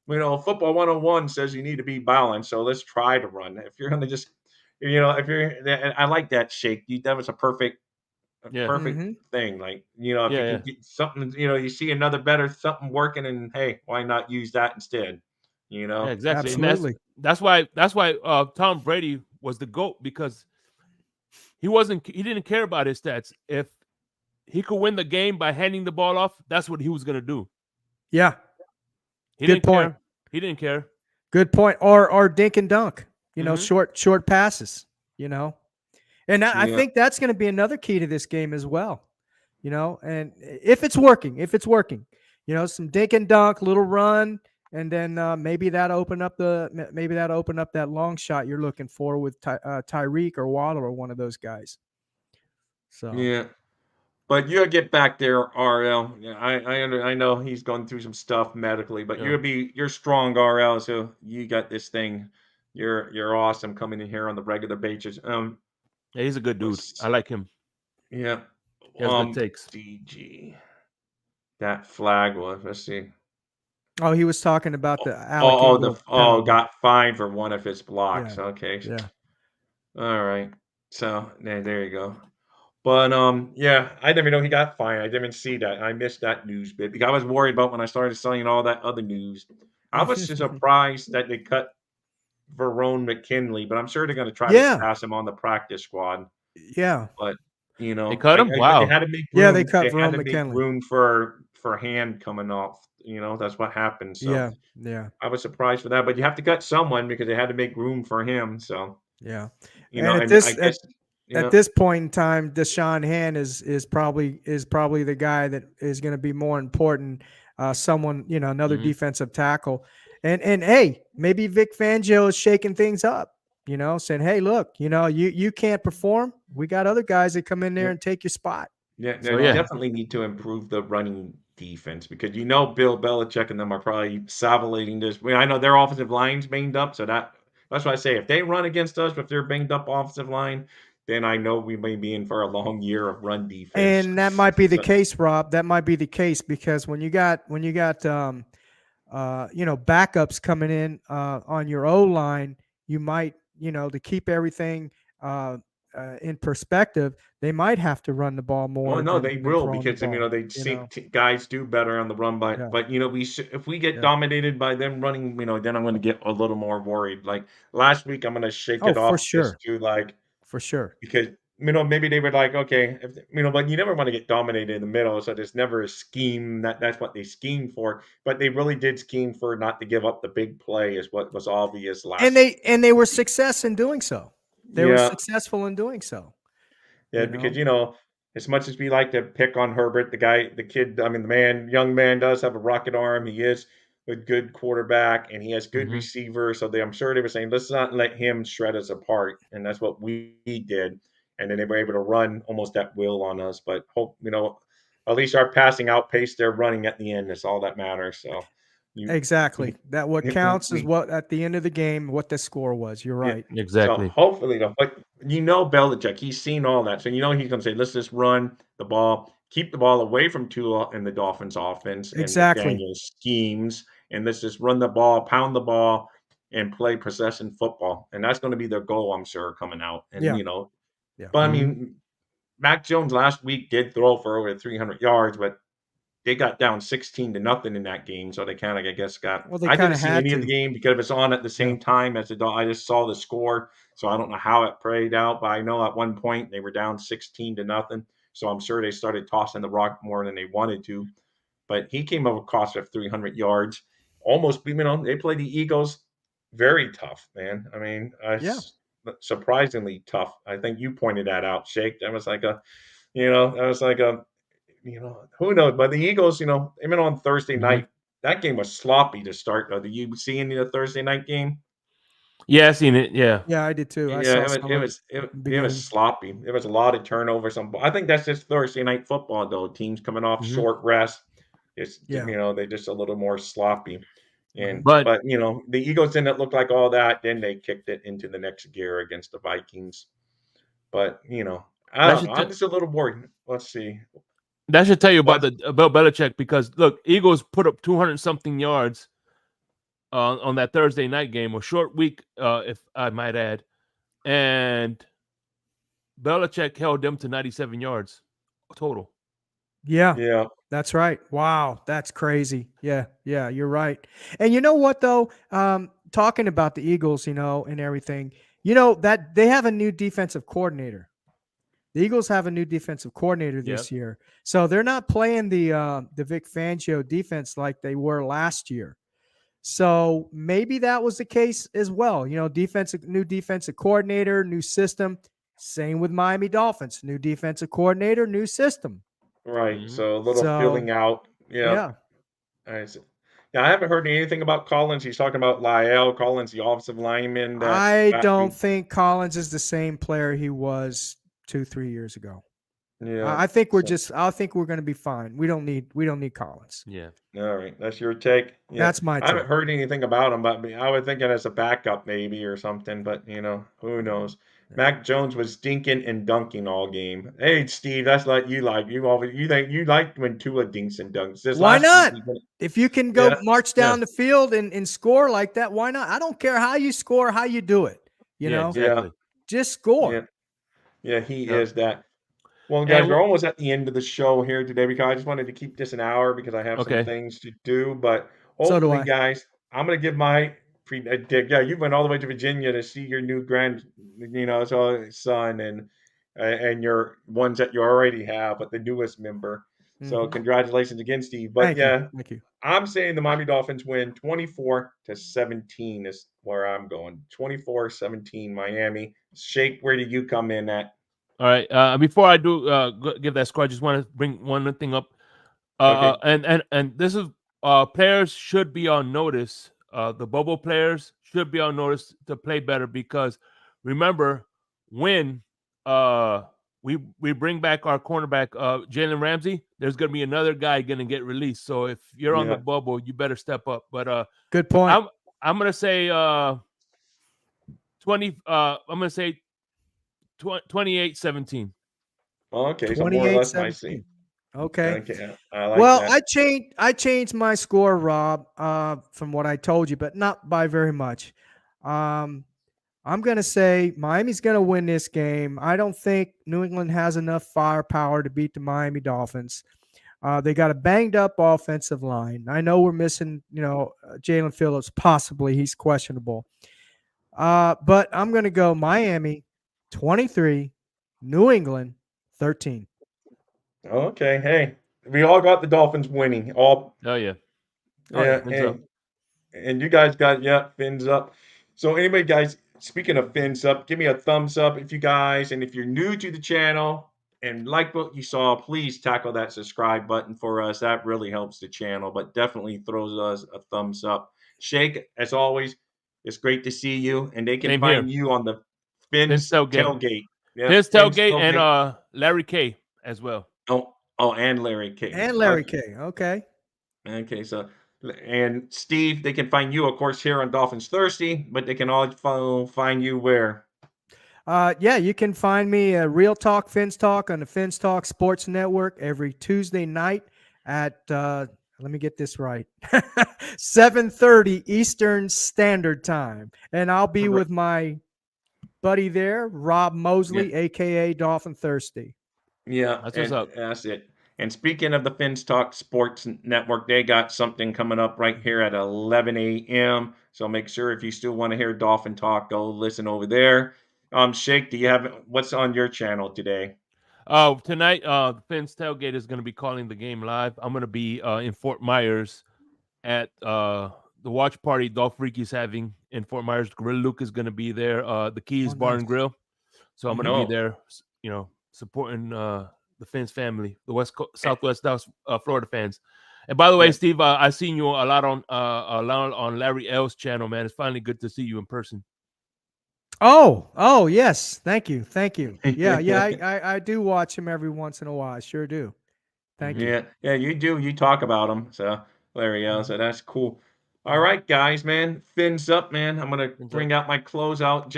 football 101 says you need to be balanced. So let's try to run. If you're going to just, if you're, and I like that shake. That was a Yeah. perfect Hmm. thing. Like, if you Yeah. can Yeah. get something, you see another better something working, and hey, why not use that instead? You Yeah. know? Exactly. And So Absolutely. that's why Tom Brady was the GOAT because he didn't care about his stats. If he could win the game by handing the ball off, that's what he was gonna do. Yeah. He Good didn't point. care. He didn't care. Good point. Or dink and dunk, Mm-hmm. short passes, you know. And I yeah, think that's going to be another key to this game as well. And if it's working, some dink and dunk, little run, and then maybe that open up that long shot you're looking for with Tyreek or Waddle or one of those guys. So yeah. But you'll get back there, RL. Yeah, I know he's going through some stuff medically, but Yeah. you're strong, RL. So you got this thing. You're awesome coming in here on the regular basis. Yeah. He's a good dude. I Let's like him. Yeah. He has good takes. DG. That flag was. Let's see. he was talking about Oh, the Alec Ingold penalty. got fined for one of his Yeah, blocks. Okay. yeah. All right. So there you go. But yeah, I didn't even know he got fined. I didn't even see that. I missed that news bit because I was worried about when I started seeing all that other news. I was just surprised that they cut Verone McKinley, but I'm sure they're going to try to Yeah, pass him on the practice squad. yeah, But They cut him. but they Wow. had to make yeah. They room. cut They had Verone to make McKinley. room for hand coming off. That's what happened. So Yeah, yeah, I was surprised for that. But you have to cut someone because they had to make room for him. So yeah. And at and I this at guess at yeah, this point in time, Deshaun Hand is probably the guy that is going to be more important. Someone, another Mm-hmm. defensive tackle, and hey, maybe Vic Fangio is shaking things up. Saying, hey, look, you can't perform. We got other guys that come in there yeah, and take your spot. yeah. So They So yeah. definitely need to improve the running defense because Bill Belichick and them are probably salivating this. I know their offensive line's banged up, so that's why I say if they run against us with their banged up offensive line, then I know we may be in for a long year of run defense. And that might be the So case, Rob. That might be the case because when you got backups coming in on your O line, you might to keep everything in perspective, they might have to run the ball well, more no, than they than will throwing the because ball. they see guys do better on the run, Yeah, but if we get yeah. dominated by them running, then I'm going to get a little more worried. Like last week, I'm going to shake Oh, it for off just sure, to like for sure. because maybe they were like, okay, but you never want to get dominated in the middle, so there's never a scheme that's what they schemed for. But they really did scheme for not to give up the big play, is what was obvious And last they were week. success in doing so. They were Yeah, successful in doing so. yeah, because as much as we like to pick on Herbert, young man does have a rocket arm. He is a good quarterback, and he has good Hmm. receivers. So I'm sure they were saying, let's not let him shred us apart, and that's what we did. And then they were able to run almost at will on us. But at least our passing outpaced their running at the end. That's all that matters. So you, Exactly. That what counts is we what at the end of the game, what the score was. You're yeah. right. So Exactly. hopefully, though, but Belichick, he's seen all that, so he's going to say, "Let's just run the ball, keep the ball away from Tua and the Dolphins' offense and Exactly. McDaniel's schemes, and let's just run the ball, pound the ball, and play possession football." And that's going to be their goal, I'm sure, coming out. And Yeah. Yeah. but I Hmm. mean, Mac Jones last week did throw for over 300 yards, but they got down 16-0 in that game, so they kind of, I guess, got. Well, they I kind didn't of see had any of the to. game because it was on at the Yeah. same time as I just saw the score, so I don't know how it played out. But I know at one point they were down 16-0, so I'm sure they started tossing the rock more than they wanted to. But he came across with 300 yards, almost. They played the Eagles very tough, man. I mean, Yeah. surprisingly tough. I think you pointed that out, Shake. That was like a who knows? But the Eagles, even on Thursday Hmm. night, that game was sloppy to start. Though, did you see any of the Thursday night game? Yeah, I seen it. Yeah. Yeah, I did too. I Yeah, saw it was some it of it was it, at the it was beginning. sloppy. There was a lot of turnovers. I think that's just Thursday night football, though. Teams coming off Hmm. short rest, Yeah. they're just a little more sloppy. Right. And But but the Eagles didn't look like all that. Then they kicked it into the next gear against the Vikings. But I that don't know. should I'm just a little worried. Let's see. tell you What? about Belichick, because look, Eagles put up 200 something yards on that Thursday night game, a short week, if I might add, and Belichick held them to 97 yards total. Yeah. Yeah. That's right. Wow, that's crazy. Yeah, yeah, you're right. And you know what though? Talking about the Eagles, and everything, that they have a new defensive coordinator. The Eagles have a new defensive coordinator Yep. this year, so they're not playing the Vic Fangio defense like they were last year. So maybe that was the case as well. New defensive coordinator, new system. Same with Miami Dolphins, new defensive coordinator, new system. Right. Hmm. So a little So filling out. Yeah. yeah, I see. Yeah, I haven't heard anything about Collins. He's talking about Lyle Collins, the offensive lineman that I last don't week. think Collins is the same player he was 2, 3 years ago. Yeah. I think So I think we're going to be fine. We don't need Collins. Yeah. all right, that's your take. Yeah, That's my I haven't take. heard anything about him, but I would think it as a backup maybe or something. But who knows? Yeah. Mac Jones was dinking and dunking all game. Hey, Steve, that's like you like. You liked when Tua dinks and dunks. This Why last week, not? If you can go yeah, march yeah, down the field and score like that, why not? I don't care how you score, how you do it. Yeah. yeah, Exactly. Just yeah, score. yeah. He Yep. is that. Well, And guys, we're almost at the end of the show here today because I just wanted to keep this an hour because I have some okay. things to do. But So do hopefully, I. guys, I'm going to give my yeah. You went all the way to Virginia to see your new son and your ones that you already have, but the newest member. So Mhm. congratulations again, Steve. But Thank you. yeah, Thank you. I'm saying the Miami Dolphins win 24-17 is where I'm going. 24-17 Miami. Shake, where do you come in at? All right. Before I do give that score, I just want to bring one thing up. Okay. And this is players should be on notice. The bubble players should be on notice to play better, because remember, when we bring back our cornerback Jalen Ramsey, there's going to be another guy going to get released. So if you're on the Yeah. bubble, you better step up. But Good point. I'm going to say 20. I'm going to say 28-17. Okay, so more or less my 28-17. same. Okay. Okay, I like Well, that. I changed my score, Rob, from what I told you, but not by very much. Um, I'm going to say Miami's going to win this game. I don't think New England has enough firepower to beat the Miami Dolphins. They got a banged up offensive line. I know we're missing, Jalen Phillips. Possibly he's questionable. But I'm going to go Miami 23, New England 13. Okay, hey, we all got the Dolphins winning. All Oh yeah. Oh yeah. yeah, Fins up. and you guys got fins up. So anyway, guys, speaking of fins up, give me a thumbs up if you guys, and if you're new to the channel and like what you saw, please tackle that subscribe button for us. That really helps the channel, but definitely throws us a thumbs up. Shake, as always, it's great to see you, and they can Same find here. you on the Fins Fins tailgate. tailgate. Yeah, Fins Fins tailgate and tailgate. Larry K as well. Oh, and Larry King. And Larry K. Okay. Okay, so and Steve, they can find you, of course, here on Dolphins Thirsty, but they can all find you where? Yeah, you can find me Real Talk, Fins Talk on the Fins Talk Sports Network every Tuesday night at let me get this right, 7:30 Eastern Standard Time, and I'll be with my buddy there, Rob Mosley, aka Dolphin Thirsty. Yeah, That's what's and up. that's it. And speaking of the Fins Talk Sports Network, they got something coming up right here at 11 a.m. So make sure if you still want to hear Dolphin Talk, go listen over there. Shake, do you have what's on your channel today? Tonight, the Fins tailgate is going to be calling the game live. I'm going to be in Fort Myers at the watch party Dolph Freaky's having in Fort Myers. Gorilla Luke is going to be there. The Keys Bar and nice. Grill. So I'm going to Oh. be there, supporting the Fins family, the Southwest Dallas, Florida fans. And by the way, Steve, I've seen you a lot on Larry L's channel, man. It's finally good to see you in person. Oh, yes. Thank you. Yeah. I do watch him every once in a while. I sure do. Thank you. Yeah, you do. You talk about him. So Larry, so that's cool. All right, guys, man. Fins up, man. I'm gonna bring out my closeout.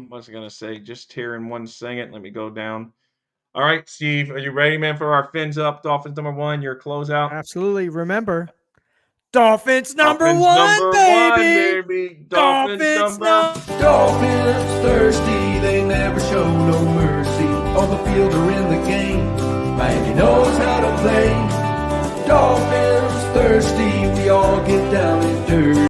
What's I gonna say? Just here in 1 second. Let me go down. All right, Steve, are you ready, man, for our fins up? Dolphins #1, your closeout. Absolutely. Remember, Dolphins number Dolphins one, baby. baby. Dolphins Dolphins thirsty, they never show no mercy. On the field or in the game, man, he knows how to play. Dolphins thirsty, we all get down and dirty.